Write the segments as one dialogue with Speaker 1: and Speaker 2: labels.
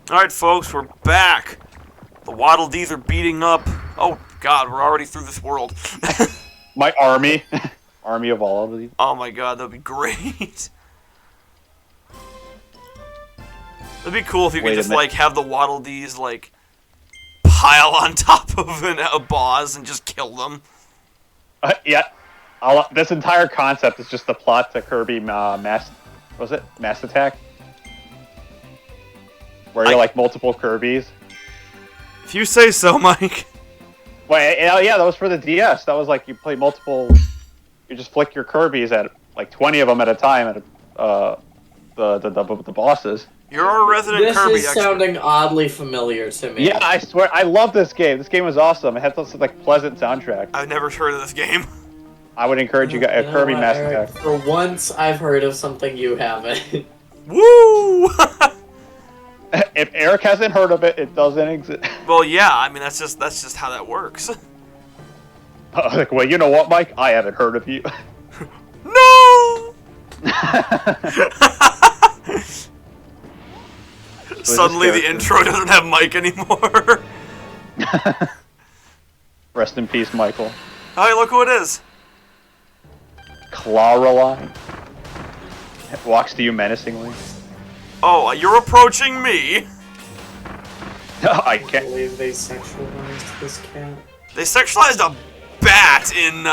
Speaker 1: Alright, folks, we're back. The Waddle Dees are beating up. Oh, God, we're already through this world.
Speaker 2: My army. Army of all of these.
Speaker 1: Oh my God, that'd be great. It'd be cool if you could just, like, have the Waddle Dees, like, pile on top of a boss and just kill them.
Speaker 2: Yeah. This entire concept is just the plot to Kirby Mass Attack? Where you're like multiple Kirbys.
Speaker 1: If you say so, Mike.
Speaker 2: Wait, yeah, that was for the DS. That was like you play multiple. You just flick your Kirbys at like 20 of them at a time at the bosses.
Speaker 1: You're our resident Kirby
Speaker 3: expert. This is sounding oddly familiar to me.
Speaker 2: Yeah, I swear, I love this game. This game was awesome. It had such like pleasant soundtrack.
Speaker 1: I've never heard of this game.
Speaker 2: I would encourage you guys. Kirby Mass Attack.
Speaker 3: For once, I've heard of something you haven't.
Speaker 1: Woo!
Speaker 2: If Eric hasn't heard of it, it doesn't exist.
Speaker 1: Well, yeah. I mean, that's just how that works.
Speaker 2: Like, well, you know what, Mike? I haven't heard of you.
Speaker 1: No. Suddenly, the intro doesn't have Mike anymore.
Speaker 2: Rest in peace, Michael.
Speaker 1: Hey, look who it is.
Speaker 2: Claraline walks to you menacingly.
Speaker 1: Oh, you're approaching me.
Speaker 2: I
Speaker 3: I
Speaker 2: can't
Speaker 3: believe they sexualized this cat.
Speaker 1: They sexualized a bat in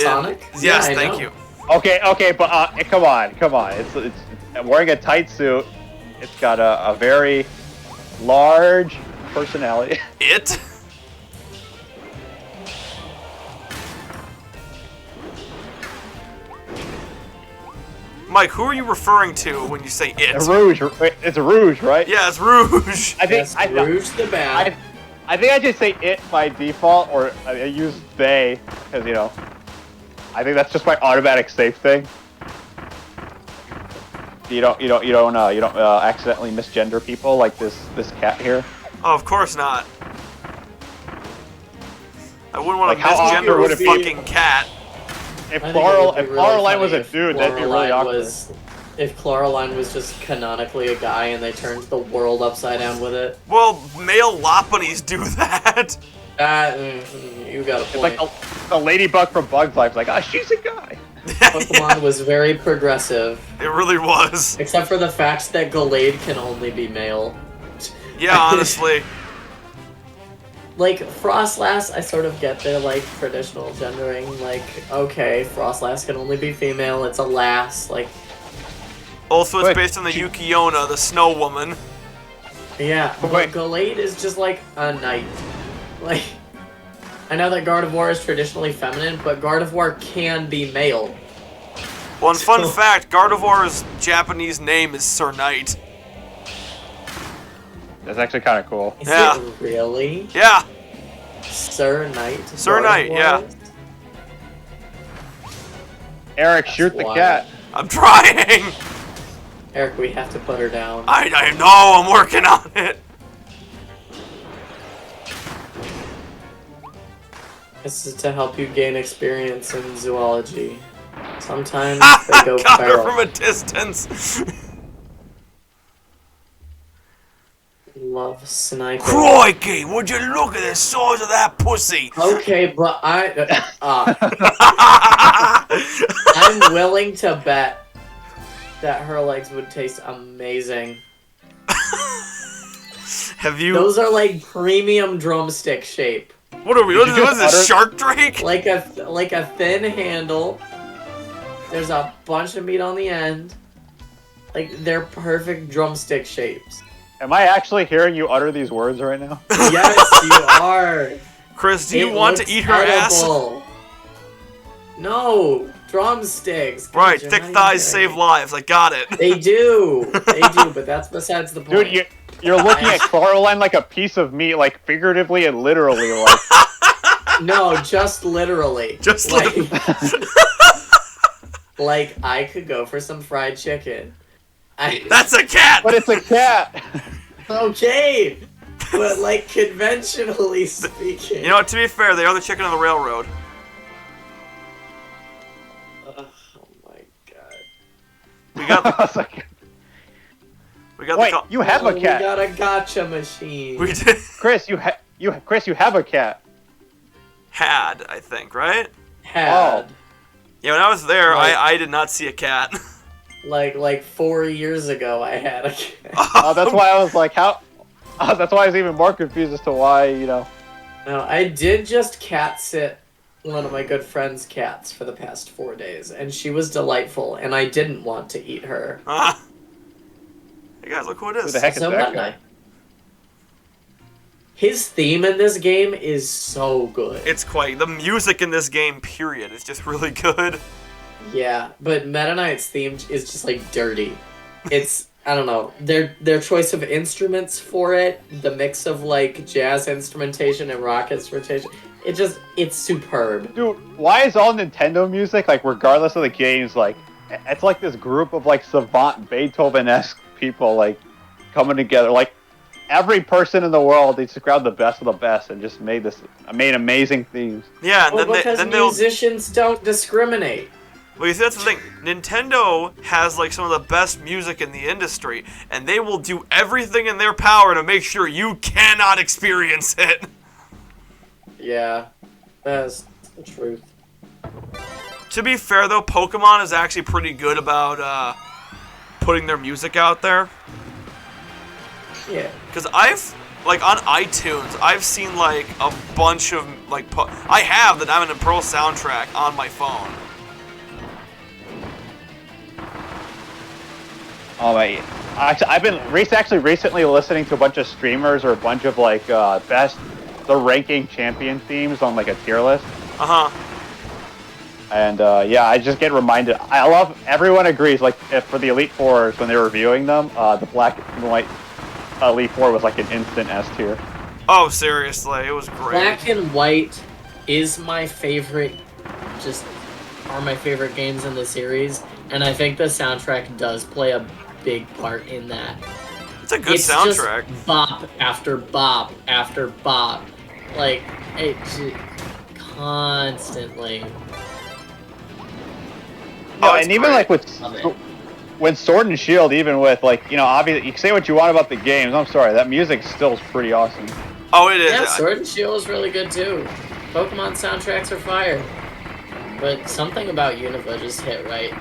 Speaker 3: Sonic?
Speaker 1: Yes,
Speaker 3: Yeah,
Speaker 1: thank you.
Speaker 2: Okay, but come on. It's wearing a tight suit. It's got a very large personality.
Speaker 1: It? Mike, who are you referring to when you say it?
Speaker 2: Rouge. It's a Rouge, right?
Speaker 1: Yeah, it's Rouge.
Speaker 2: I think
Speaker 3: Yes, Rouge the Bat.
Speaker 2: I think I just say it by default, or I use they because I think that's just my automatic safe thing. You don't accidentally misgender people like this cat here.
Speaker 1: Oh, of course not. I wouldn't want
Speaker 2: Like,
Speaker 1: to
Speaker 2: how
Speaker 1: misgender
Speaker 2: awkward
Speaker 1: a
Speaker 2: would it be?
Speaker 1: fucking cat.
Speaker 2: If Claraline was a dude, that'd be really awkward.
Speaker 3: If Claraline was just canonically a guy and they turned the world upside down with it.
Speaker 1: Well, male Lopunnies do that.
Speaker 3: You got a
Speaker 2: It's
Speaker 3: point.
Speaker 2: like a ladybug from Bug's Life. Like, she's a guy.
Speaker 3: Pokemon was very progressive.
Speaker 1: It really was.
Speaker 3: Except for the fact that Gallade can only be male.
Speaker 1: Yeah, honestly.
Speaker 3: Like, Frostlass, I sort of get their, like, traditional gendering. Like, okay, Frostlass can only be female, it's a lass, like...
Speaker 1: Also, it's based on the Yukiona, the snow woman.
Speaker 3: Yeah, but Gallade is just, like, a knight. Like, I know that Gardevoir is traditionally feminine, but Gardevoir can be male.
Speaker 1: Well, and fun fact, Gardevoir's Japanese name is Sir Knight.
Speaker 2: That's actually kind of cool.
Speaker 3: Is it really?
Speaker 1: Yeah.
Speaker 3: Sir Knight?
Speaker 1: Sir Knight, yeah.
Speaker 2: Eric, shoot the cat.
Speaker 1: I'm trying.
Speaker 3: Eric, we have to put her down.
Speaker 1: I know, I'm working on it.
Speaker 3: This is to help you gain experience in zoology. Sometimes they go
Speaker 1: Got
Speaker 3: feral.
Speaker 1: her from a distance.
Speaker 3: Love sniping.
Speaker 1: Crikey, would you look at the size of that pussy?
Speaker 3: Okay, but I'm willing to bet that her legs would taste amazing.
Speaker 1: Have you?
Speaker 3: Those are like premium drumstick shape.
Speaker 1: What are we? What is this? Shark Drake?
Speaker 3: Like a thin handle. There's a bunch of meat on the end. Like they're perfect drumstick shapes.
Speaker 2: Am I actually hearing you utter these words right now?
Speaker 3: Yes, you are.
Speaker 1: Chris, do you want to eat her ass?
Speaker 3: No, drumsticks.
Speaker 1: Right, thick thighs save lives. I got it.
Speaker 3: They do, but that's besides the point.
Speaker 2: Dude, you're looking at Claraline like a piece of meat, like figuratively and literally. Like.
Speaker 3: No, just literally.
Speaker 1: Just
Speaker 3: like, like I could go for some fried chicken.
Speaker 1: That's a cat!
Speaker 2: But it's a cat!
Speaker 3: Okay! But, like, conventionally speaking...
Speaker 1: You know what, to be fair, they are the chicken on the railroad.
Speaker 3: Oh my god.
Speaker 1: We got
Speaker 2: Wait, you have a cat.
Speaker 3: We got a gotcha machine.
Speaker 1: We did.
Speaker 2: Chris, you have a cat.
Speaker 1: Had, I think, right?
Speaker 3: Had.
Speaker 2: Oh.
Speaker 1: Yeah, when I was there,
Speaker 3: Like-
Speaker 1: I did not see a cat.
Speaker 3: Like 4 years ago, I had a cat.
Speaker 2: That's why I was like, how? That's why I was even more confused as to why, you know.
Speaker 3: No, I did just cat sit one of my good friend's cats for the past 4 days, and she was delightful, and I didn't want to eat her.
Speaker 1: Hey guys, look who it is.
Speaker 2: Who the heck is
Speaker 3: So
Speaker 2: that
Speaker 3: Meta
Speaker 2: guy?
Speaker 3: Knight. His theme in this game is so good.
Speaker 1: It's quite, the music in this game, period, is just really good.
Speaker 3: Yeah, but Meta Knight's theme is just like dirty. It's, I don't know, their choice of instruments for it, the mix of like jazz instrumentation and rock instrumentation, it's superb.
Speaker 2: Dude, why is all Nintendo music, like, regardless of the games, like, it's like this group of, like, savant Beethoven-esque people, like, coming together. Like, every person in the world, they just grabbed the best of the best and just made amazing themes.
Speaker 1: Yeah, and
Speaker 3: Well,
Speaker 1: then,
Speaker 3: because
Speaker 1: then they'll...
Speaker 3: musicians don't discriminate.
Speaker 1: Well, you see, that's the thing. Nintendo has, like, some of the best music in the industry, and they will do everything in their power to make sure you cannot experience it.
Speaker 3: Yeah, that's the truth.
Speaker 1: To be fair, though, Pokemon is actually pretty good about putting their music out there.
Speaker 3: Yeah.
Speaker 1: Because I've, like, on iTunes, I've seen, like, a bunch of, like, I have the Diamond and Pearl soundtrack on my phone.
Speaker 2: Oh, my. I've been recently listening to a bunch of streamers or a bunch of, like, the ranking champion themes on, like, a tier list.
Speaker 1: Uh-huh.
Speaker 2: And, yeah, I just get reminded. Everyone agrees, like, if for the Elite Fours, when they were reviewing them, the black and white Elite Four was, like, an instant S tier.
Speaker 1: Oh, seriously, it was great.
Speaker 3: Black and White is my favorite, are my favorite games in the series, and I think the soundtrack does play a big part in that.
Speaker 1: It's a good soundtrack.
Speaker 3: Just bop after bop after bop. Like, it just constantly.
Speaker 2: Oh,
Speaker 1: it's
Speaker 2: and even,
Speaker 1: great.
Speaker 2: like, when Sword and Shield, even with, like, you know, obviously, you can say what you want about the games. I'm sorry, that music still is pretty awesome.
Speaker 1: Oh, it is.
Speaker 3: Yeah, Sword and Shield is really good too. Pokemon soundtracks are fire. But something about Unova just hit right.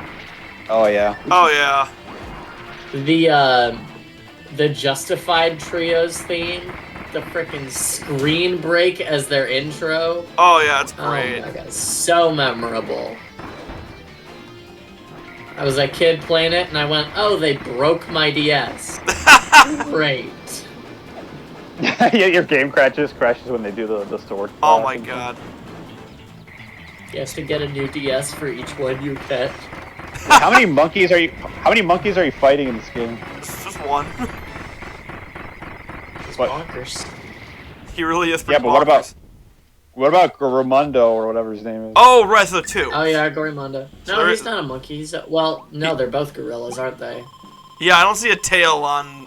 Speaker 2: Oh, yeah.
Speaker 1: Oh, yeah.
Speaker 3: The Justified Trios theme, the freaking screen break as their intro.
Speaker 1: Oh, yeah, it's great.
Speaker 3: Oh my god, so memorable. I was a kid playing it, and I went, oh, they broke my DS. Great.
Speaker 2: Yeah, your game crashes when they do the sword.
Speaker 1: Oh, my God.
Speaker 3: You have to get a new DS for each one you catch.
Speaker 2: How many monkeys are you fighting in this game?
Speaker 1: It's just one.
Speaker 3: It's
Speaker 2: What?
Speaker 3: bonkers.
Speaker 1: He really is
Speaker 2: Yeah,
Speaker 1: pretty
Speaker 2: but what
Speaker 1: bonkers.
Speaker 2: about Ramundo or whatever his name is?
Speaker 1: Oh, right, so two.
Speaker 3: Oh yeah, Gorimundo. No,
Speaker 1: So
Speaker 3: he's not a monkey. Well, no, they're both gorillas, aren't they?
Speaker 1: Yeah, I don't see a tail on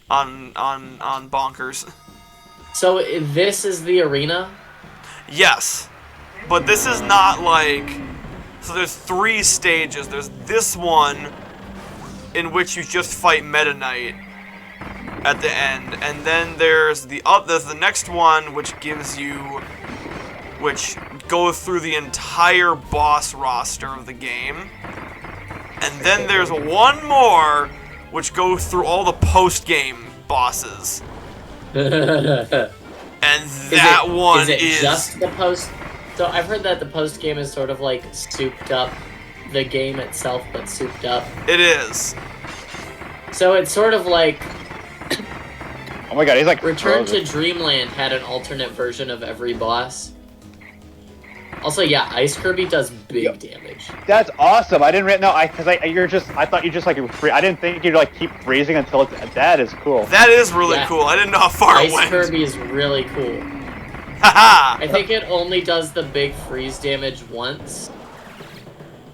Speaker 1: Bonkers.
Speaker 3: So this is the arena?
Speaker 1: Yes. But this is not like... So there's 3 stages. There's this one in which you just fight Meta Knight at the end. And then there's the next one which goes through the entire boss roster of the game. And then there's one more which goes through all the post-game bosses. And that one
Speaker 3: is it just the post? So I've heard that the post game is sort of like souped up the game itself, but souped up.
Speaker 1: It is.
Speaker 3: So it's sort of like
Speaker 2: Oh my god, he's like
Speaker 3: Return to
Speaker 2: frozen.
Speaker 3: Dreamland had an alternate version of every boss. Also, yeah, Ice Kirby does big damage.
Speaker 2: That's awesome. I didn't know. I thought you just like I didn't think you'd like keep freezing until it's. That is cool.
Speaker 1: That is really
Speaker 3: Yeah.
Speaker 1: cool. I didn't know how far it
Speaker 3: Ice
Speaker 1: went.
Speaker 3: Kirby is really cool.
Speaker 1: Haha!
Speaker 3: I think it only does the big freeze damage once,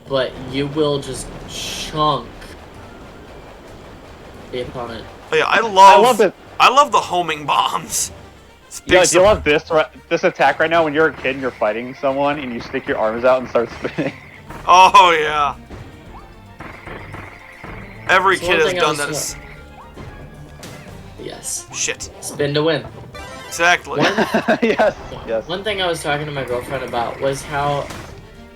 Speaker 3: but you will just chunk the opponent.
Speaker 1: Oh, yeah, I love the homing bombs.
Speaker 2: Yeah, do you love this attack right now when you're a kid and you're fighting someone and you stick your arms out and start spinning?
Speaker 1: Oh yeah. Every
Speaker 3: So
Speaker 1: kid
Speaker 3: one
Speaker 1: has
Speaker 3: thing I
Speaker 1: done
Speaker 3: was
Speaker 1: this.
Speaker 3: Yes.
Speaker 1: Shit.
Speaker 3: Spin to win.
Speaker 1: Exactly.
Speaker 2: Yes.
Speaker 3: One thing I was talking to my girlfriend about was how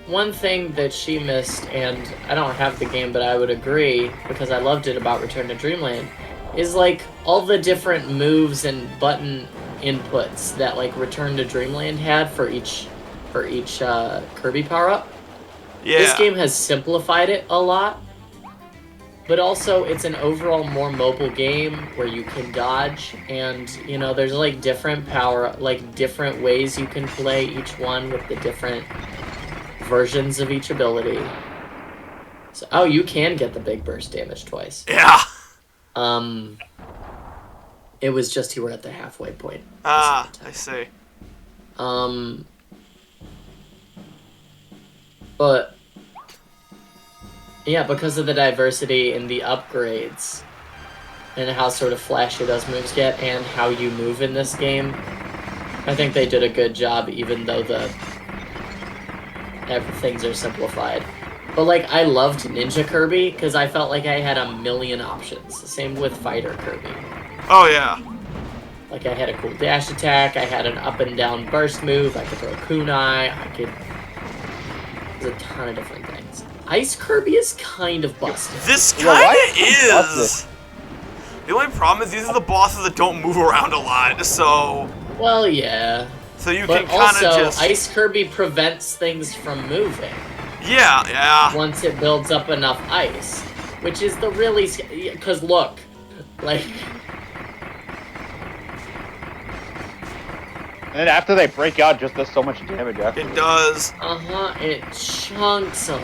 Speaker 3: one thing that she missed, and I don't have the game, but I would agree because I loved it about Return to Dreamland, is like all the different moves and button inputs that like Return to Dreamland had for each Kirby power up.
Speaker 1: Yeah.
Speaker 3: This game has simplified it a lot, but also it's an overall more mobile game where you can dodge, and you know there's like different different ways you can play each one with the different versions of each ability. So you can get the big burst damage twice.
Speaker 1: Yeah.
Speaker 3: It was just you were at the halfway point.
Speaker 1: I see.
Speaker 3: But yeah, because of the diversity in the upgrades and how sort of flashy those moves get and how you move in this game, I think they did a good job, even though things are simplified. But like, I loved Ninja Kirby because I felt like I had a million options. Same with Fighter Kirby.
Speaker 1: Oh yeah.
Speaker 3: Like, I had a cool dash attack, I had an up and down burst move, I could throw kunai, there's a ton of different things. Ice Kirby is kind of busted.
Speaker 1: This kind of is. The only problem is these are the bosses that don't move around a lot, so...
Speaker 3: Well, yeah.
Speaker 1: So you
Speaker 3: But
Speaker 1: can kind of
Speaker 3: also,
Speaker 1: just...
Speaker 3: Ice Kirby prevents things from moving.
Speaker 1: Yeah.
Speaker 3: Once it builds up enough ice. Which is the really... Because look, like...
Speaker 2: And after they break out, it just does so much damage after.
Speaker 1: It does.
Speaker 3: it chunks them.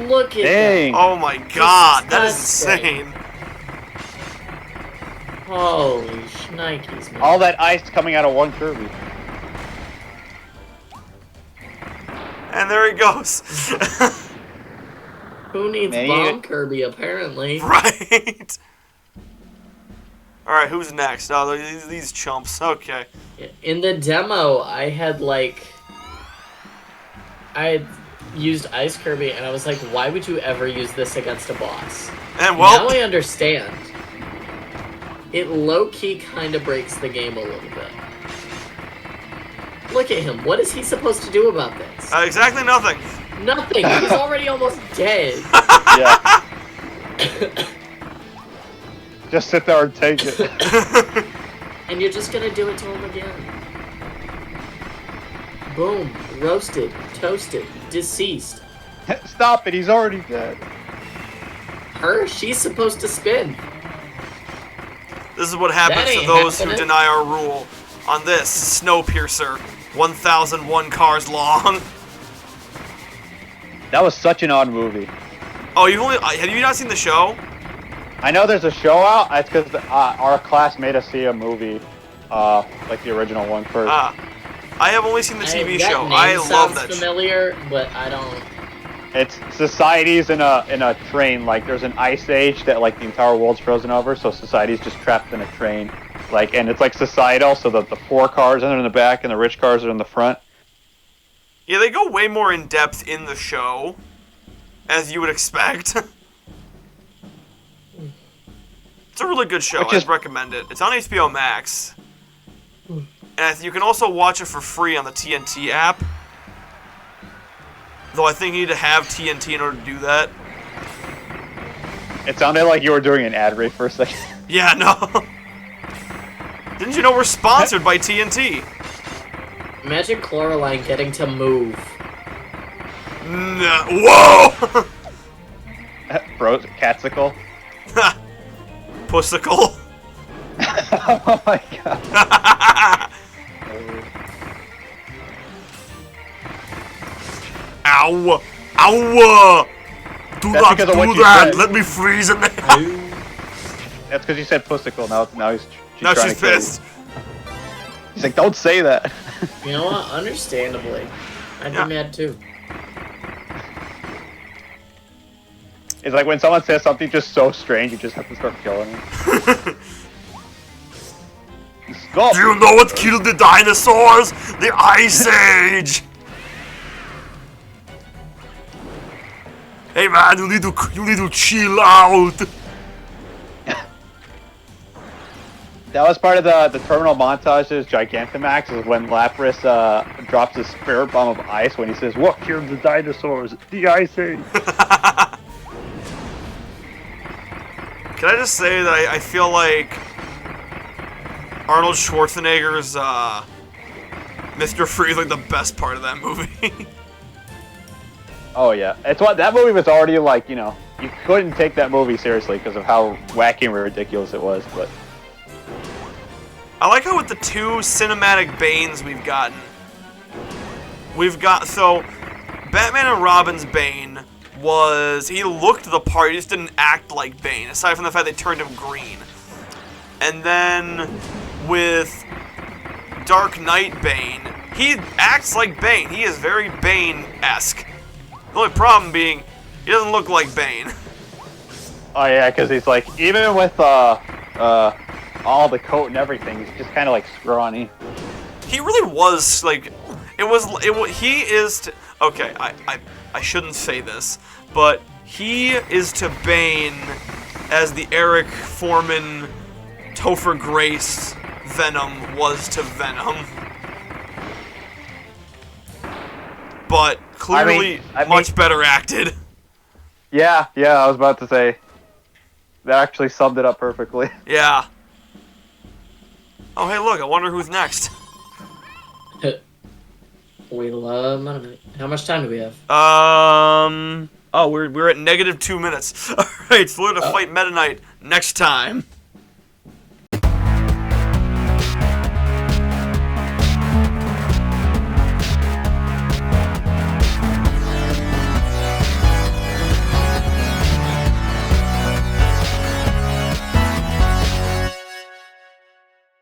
Speaker 3: Look at
Speaker 2: Dang.
Speaker 3: that.
Speaker 1: Oh my god, that is
Speaker 3: Disgusting.
Speaker 1: insane.
Speaker 3: Holy shnikes, man.
Speaker 2: All that ice coming out of one Kirby.
Speaker 1: And there he goes.
Speaker 3: Who needs
Speaker 2: Man,
Speaker 3: Bomb Kirby, apparently?
Speaker 1: Right. Alright, who's next? Oh, these chumps. Okay.
Speaker 3: In the demo, I had used Ice Kirby, and I was like, why would you ever use this against a boss?
Speaker 1: And well...
Speaker 3: Now I understand. It low-key kind of breaks the game a little bit. Look at him. What is he supposed to do about this?
Speaker 1: exactly nothing.
Speaker 3: Nothing. He's already almost dead.
Speaker 2: Yeah. Just sit there and take it.
Speaker 3: And you're just gonna do it to him again. Boom. Roasted. Toasted. Deceased.
Speaker 2: Stop it, he's already dead.
Speaker 3: Her? She's supposed to spin.
Speaker 1: This is what happens
Speaker 3: That
Speaker 1: to
Speaker 3: ain't
Speaker 1: those who
Speaker 3: happening.
Speaker 1: deny our rule. On this, Snowpiercer. 1001 cars long.
Speaker 2: That was such an odd movie.
Speaker 1: Oh, have you not seen the show?
Speaker 2: I know there's a show out. That's because our class made us see a movie, like the original one first.
Speaker 1: I have only seen the TV
Speaker 3: That
Speaker 1: show.
Speaker 3: name
Speaker 1: I love
Speaker 3: sounds
Speaker 1: that show.
Speaker 3: familiar, but I don't.
Speaker 2: It's society's in a train. Like there's an ice age that like the entire world's frozen over, so society's just trapped in a train. Like, and it's like societal, so that the poor cars are in the back and the rich cars are in the front.
Speaker 1: Yeah, they go way more in depth in the show, as you would expect. It's a really good show. I'd recommend it. It's on HBO Max. And you can also watch it for free on the TNT app. Though I think you need to have TNT in order to do that.
Speaker 2: It sounded like you were doing an ad read for a second.
Speaker 1: Yeah, no. Didn't you know we're sponsored by TNT?
Speaker 3: Imagine Coraline getting to move.
Speaker 1: No. Whoa!
Speaker 2: Catsicle.
Speaker 1: Pussicle.
Speaker 2: Oh my god.
Speaker 1: Ow! Ow! Do
Speaker 2: That's
Speaker 1: not
Speaker 2: because of what
Speaker 1: do
Speaker 2: you
Speaker 1: that!
Speaker 2: said.
Speaker 1: Let me freeze in there!
Speaker 2: That's because you said pussicle. Now she's
Speaker 1: Now
Speaker 2: trying
Speaker 1: she's
Speaker 2: to kill you.
Speaker 1: pissed.
Speaker 2: He's like, don't say that.
Speaker 3: You know what? Understandably. I'd
Speaker 1: Yeah.
Speaker 3: be mad too.
Speaker 2: It's like when someone says something just so strange, you just have to start killing them. Stop.
Speaker 1: Do you know what killed the dinosaurs? The Ice Age! Hey man, you need to chill out.
Speaker 2: That was part of the terminal montages. Gigantamax is when Lapras drops his spirit bomb of ice when he says, "What killed the dinosaurs? The ice age."
Speaker 1: Can I just say that I feel like Arnold Schwarzenegger's Mr. Freeze like the best part of that movie.
Speaker 2: Oh yeah, it's what that movie was already like. You know, you couldn't take that movie seriously because of how wacky and ridiculous it was. But
Speaker 1: I like how with the 2 cinematic Banes we've gotten, so Batman and Robin's Bane he looked the part, he just didn't act like Bane, aside from the fact they turned him green. And then with Dark Knight Bane, he acts like Bane. He is very Bane-esque. The only problem being, he doesn't look like Bane.
Speaker 2: oh yeah, because he's like, even with all the coat and everything, he's just kind of like scrawny.
Speaker 1: He really was like, he is. Okay, I shouldn't say this, but he is to Bane as the Eric Foreman, Topher Grace Venom was to Venom. But clearly much better acted.
Speaker 2: Yeah, I was about to say that actually summed it up perfectly.
Speaker 1: Yeah. Oh hey, look! I wonder who's next.
Speaker 3: We love Meta Knight. How much time do we have?
Speaker 1: Oh, we're at -2 minutes. All right, so we're gonna fight Meta Knight next time.